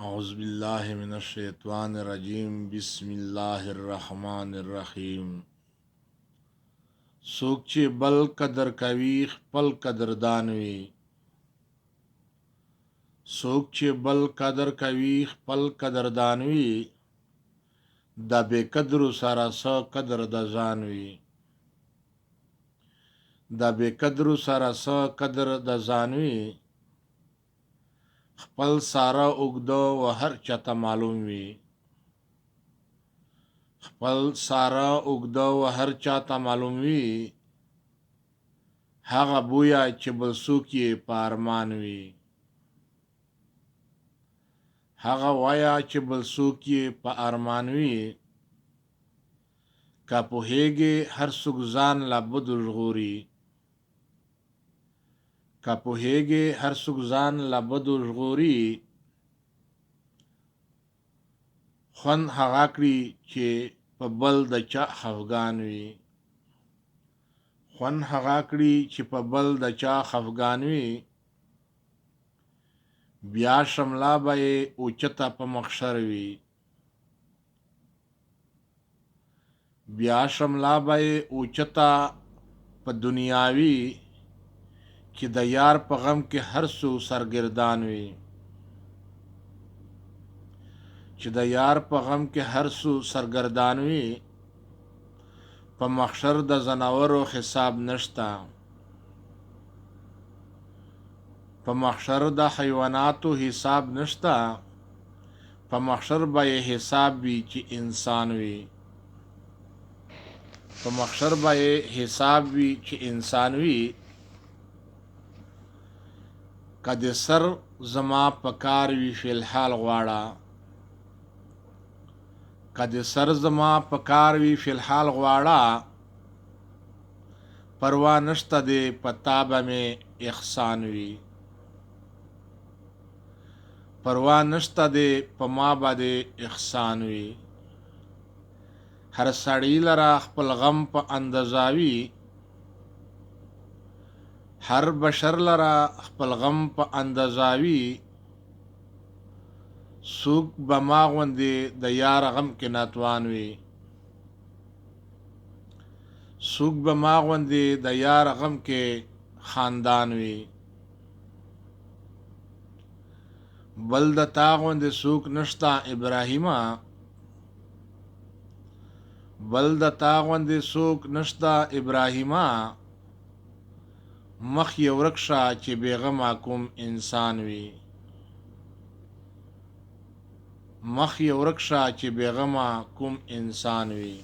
اعوذ باللہ من الشیطان الرجیم بسم اللہ الرحمن الرحیم څوک چې بل قدر کوي خپل قدردان وي. څوک چې بل قدر کوي خپل قدردان وي، د بې قدرو سره څه قدر د ځان وي. د بې قدرو سره څه قدر د ځان وي، خپل ساره اوږده و هر چاته معلوم وي. خپل ساره اوږده و هر چاته معلوم وي، هغه بویا چې بل څوک یې په ارمان وي. هغه وایا چې بل څوک یې په ارمان وي، که پوهیږي هر څوک ځان له بدو ژغوري. که پوهیږي هر څوک ځان له بدو ژغوري، خوند هغه کړي چې په بل د چا خفګان وي. خوند هغه کړي چې په بل د چا خفګان وي، بیا شمله به یې اوچته په محشر وي. بیا شمله به یې اوچته په دنیاوي، چې د یار په غم کې هر څو سرګردان وي. چې د یار په غم کې هر څو سرګردان وي، په محشر د ځناورو حساب نشته. په محشر د حیواناتو حساب نشته، په محشر به یې حساب وي چې انسان وي. په محشر به یې حساب وي چې انسان وي. که د سر زما په کار وي فی الحال غواړه، که د سر زما په کار وي فی الحال غواړه، پروا نشته دی په تا به مې احسان وي. پروا نشته دی په ما به دې احسان وي. هر سړی لره خپل غم په اندازه وي، هر بشر لره خپل غم په اندازه وي. څوک به ما غوندې د یار غم کې ناتوان وي. څوک به ما غوندې د یار غم کې خاندان وي. بل د تا غوندې څوک نشته ابراهیمه، بل د تا غوندې څوک نشته ابراهیمه. مخ یې ورک شه چې بېغمه کوم انسان وي. مخ یې ورک شه چې بېغمه کوم انسان وي.